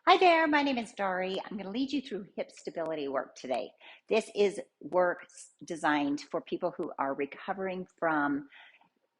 Hi there, my name is Dari. I'm going to lead you through hip stability work today. This is work designed for people who are recovering from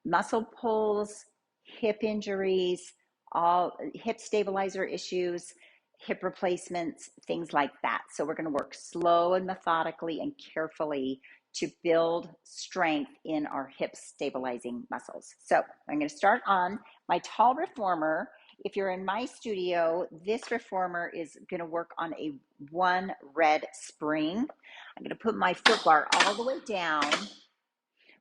muscle pulls, hip injuries, all hip stabilizer issues, hip replacements, things like that. So we're going to work slow and methodically and carefully to build strength in our hip stabilizing muscles. So I'm going to start on my tall reformer. If you're in my studio, this reformer is going to work on a one red spring. I'm going to put my foot bar all the way down.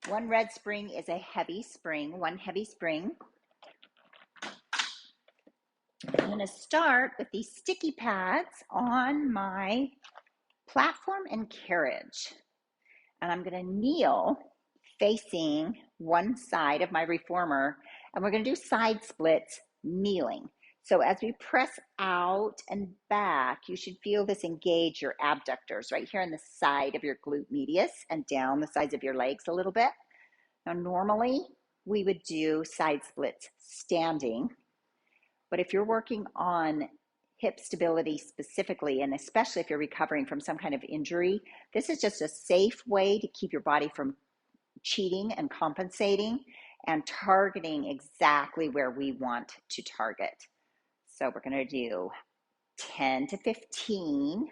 One red spring is a heavy spring, one heavy spring. I'm going to start with these sticky pads on my platform and carriage. And I'm going to kneel facing one side of my reformer, and we're going to do side splits kneeling. So as we press out and back, you should feel this engage your abductors right here on the side of your glute medius and down the sides of your legs a little bit. Now, normally we would do side splits standing, but if you're working on hip stability specifically, and especially if you're recovering from some kind of injury, this is just a safe way to keep your body from cheating and compensating and targeting exactly where we want to target. So we're going to do 10 to 15.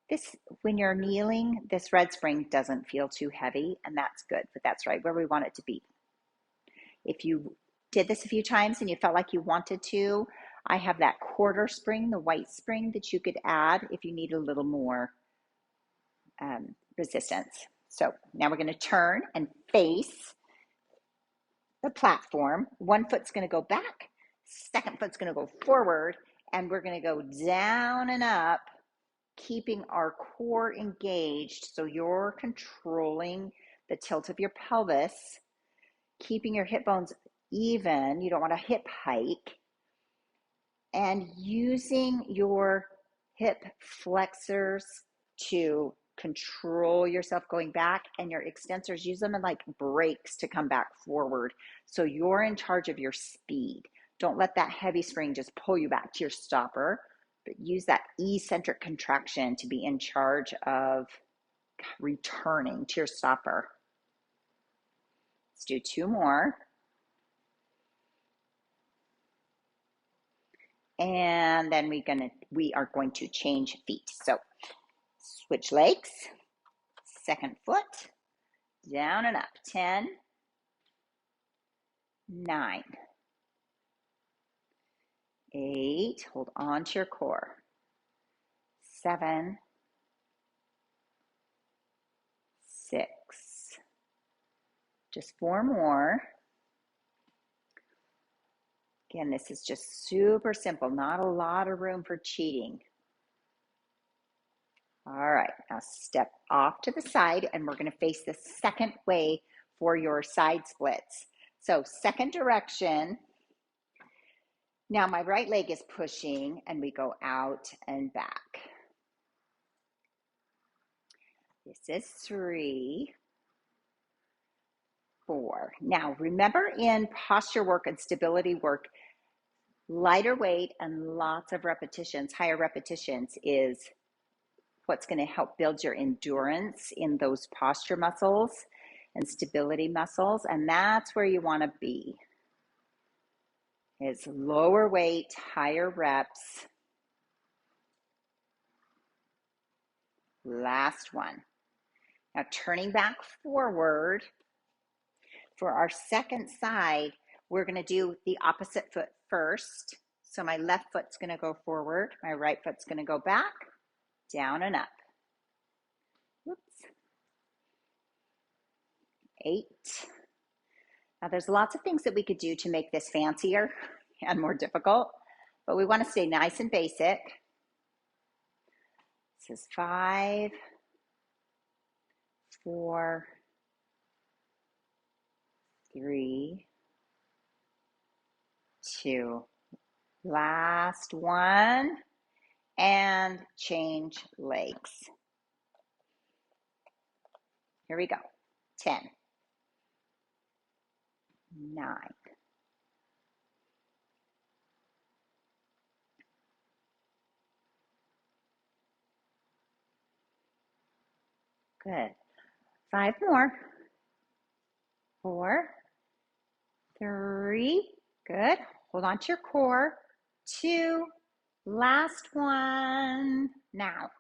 This, when you're kneeling, this red spring doesn't feel too heavy, and that's good, but that's right where we want it to be. If you did this a few times and you felt like you wanted to, I have that quarter spring, the white spring, that you could add if you need a little more resistance. So now we're going to turn and face the platform. One foot's going to go back, second foot's going to go forward, and we're going to go down and up, keeping our core engaged. So you're controlling the tilt of your pelvis, keeping your hip bones even. You don't want a hip hike. And using your hip flexors to control yourself going back, and your extensors, use them in like brakes to come back forward. So you're in charge of your speed. Don't let that heavy spring just pull you back to your stopper, but use that eccentric contraction to be in charge of returning to your stopper. Let's do two more. And then we are going to change feet. So switch legs, second foot, down and up. 10, 9, 8, hold on to your core. 7, 6, just 4 more. Again, this is just super simple, not a lot of room for cheating. All right, now step off to the side, and we're going to face the second way for your side splits. So second direction. Now my right leg is pushing, and we go out and back. This is 3, 4. Now remember, in posture work and stability work, lighter weight and lots of repetitions, higher repetitions, is what's going to help build your endurance in those posture muscles and stability muscles. And that's where you want to be, is lower weight, higher reps. Last one. Now turning back forward. For our second side, we're going to do the opposite foot first. So my left foot's going to go forward, my right foot's going to go back, down and up. Whoops. 8. Now there's lots of things that we could do to make this fancier and more difficult, but we want to stay nice and basic. This is 5, 4, 3, 2, last one, and change legs. Here we go. 10, 9, Good. 5 more. 4, 3. Good. Hold on to your core. 2. Last one. Now.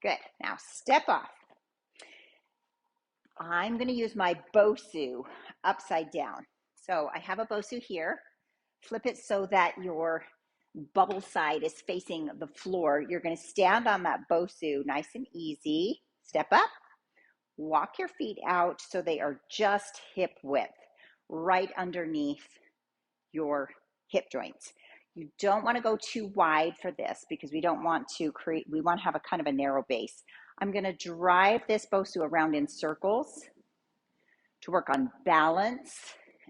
Good. Now step off. I'm going to use my Bosu upside down. So I have a Bosu here. Flip it so that your bubble side is facing the floor. You're going to stand on that Bosu nice and easy. Step up. Walk your feet out so they are just hip width, right underneath your hip joints. You don't want to go too wide for this because we don't want to create, we want to have a kind of a narrow base. I'm going to drive this Bosu around in circles to work on balance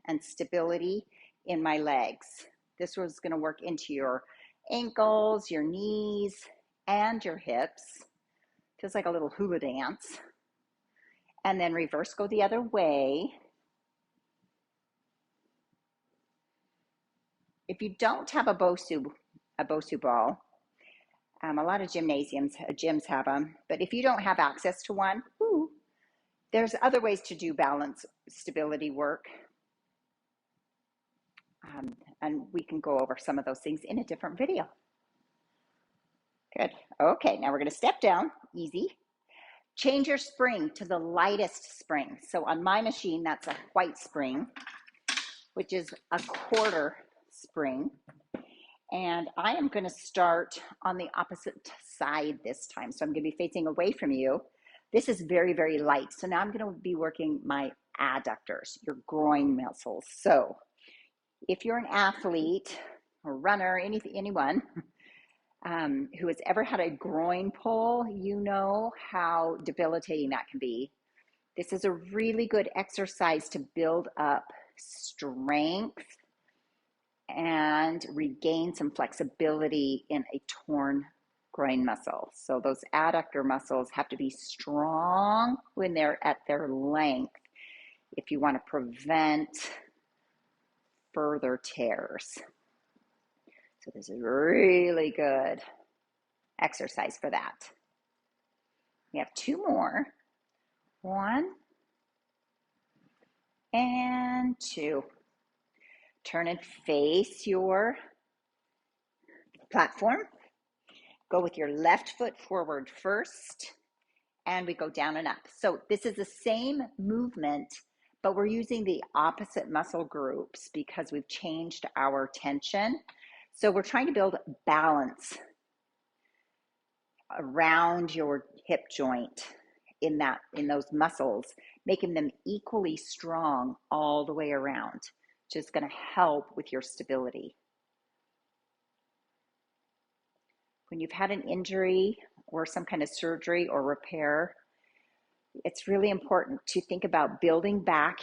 and stability in my legs. This was going to work into your ankles, your knees, and your hips. Feels like a little hula dance. And then reverse, go the other way. If you don't have a Bosu ball, a lot of gyms have them, but if you don't have access to one, there's other ways to do balance stability work. And we can go over some of those things in a different video. Good. Okay, now we're going to step down, easy. Change your spring to the lightest spring. So on my machine, that's a white spring, which is a quarter spring. And I am going to start on the opposite side this time. So I'm going to be facing away from you. This is very, very light. So now I'm going to be working my adductors, your groin muscles. So if you're an athlete or runner, anyone who has ever had a groin pull, you know how debilitating that can be. This is a really good exercise to build up strength and regain some flexibility in a torn groin muscle. So those adductor muscles have to be strong when they're at their length if you want to prevent further tears. So this is really good exercise for that. We have 2 more. 1 and 2. Turn and face your platform. Go with your left foot forward first, and we go down and up. So this is the same movement, but we're using the opposite muscle groups because we've changed our tension. So we're trying to build balance around your hip joint in those muscles, making them equally strong all the way around, which is going to help with your stability. When you've had an injury or some kind of surgery or repair, it's really important to think about building back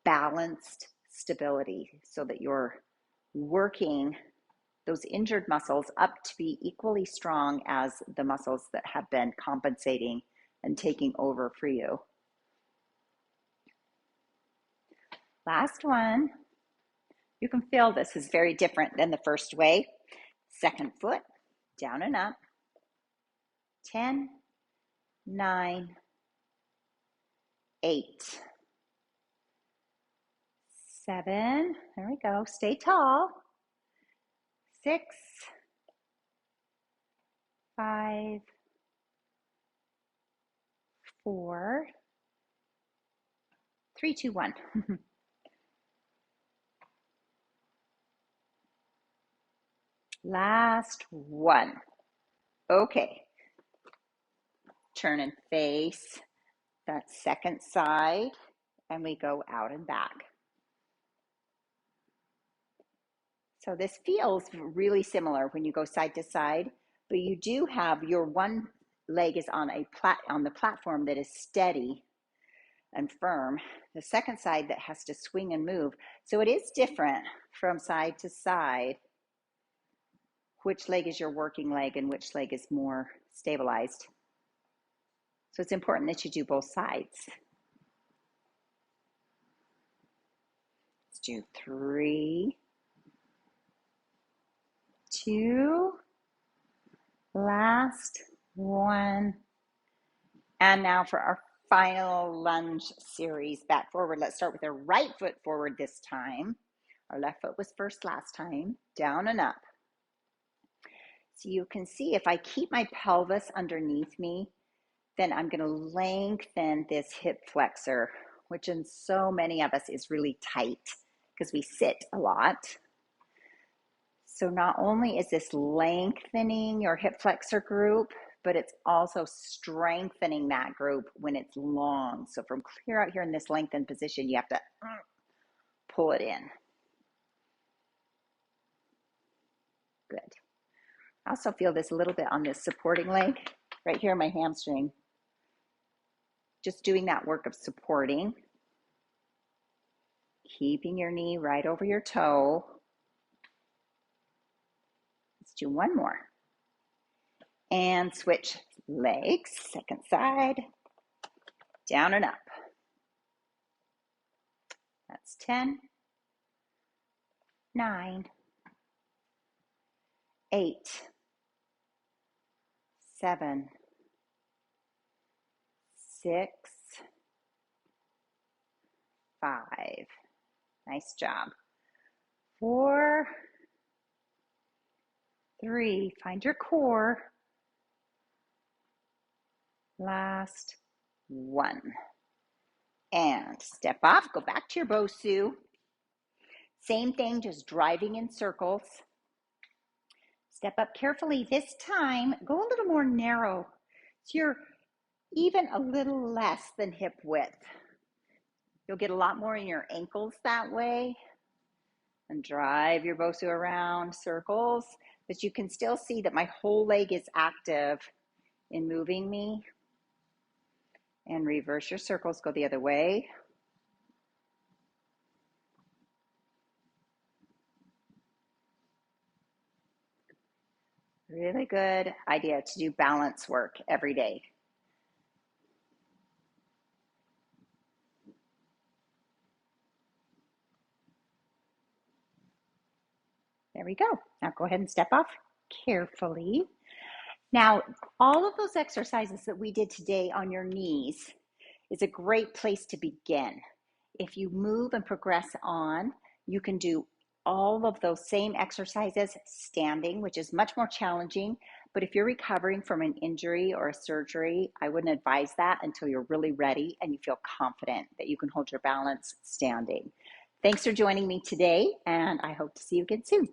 balanced stability so that you're working those injured muscles up to be equally strong as the muscles that have been compensating and taking over for you. Last one. You can feel this is very different than the first way. Second foot, down and up. 10, 9, 8, 7, there we go, stay tall. 6, 5, 4, 3, 2, 1. Last one. Okay. Turn and face that second side, and we go out and back. So this feels really similar when you go side to side, but you do have your one leg is on the platform that is steady and firm. The second side that has to swing and move. So it is different from side to side. Which leg is your working leg and which leg is more stabilized. So it's important that you do both sides. Let's do 3, 2, last 1, And now for our final lunge series, back forward. Let's start with our right foot forward this time. Our left foot was first last time, down and up. So you can see if I keep my pelvis underneath me, then I'm going to lengthen this hip flexor, which in so many of us is really tight because we sit a lot. So not only is this lengthening your hip flexor group, but it's also strengthening that group when it's long. So from clear out here in this lengthened position, you have to pull it in. Good. I also feel this a little bit on this supporting leg, right here in my hamstring. Just doing that work of supporting, keeping your knee right over your toe. Let's do one more. And switch legs, second side, down and up. That's 10, 9, 8, 7, 6, 5. Nice job. 4, 3, find your core. Last 1. And step off, go back to your Bosu. Same thing, just driving in circles. Step up carefully. This time, go a little more narrow. So you're even a little less than hip width. You'll get a lot more in your ankles that way. And drive your Bosu around circles. But you can still see that my whole leg is active in moving me. And reverse your circles, go the other way. Really good idea to do balance work every day. There we go. Now go ahead and step off carefully. Now, all of those exercises that we did today on your knees is a great place to begin. If you move and progress on, you can do all of those same exercises standing, which is much more challenging. But if you're recovering from an injury or a surgery, I wouldn't advise that until you're really ready and you feel confident that you can hold your balance standing. Thanks for joining me today, and I hope to see you again soon.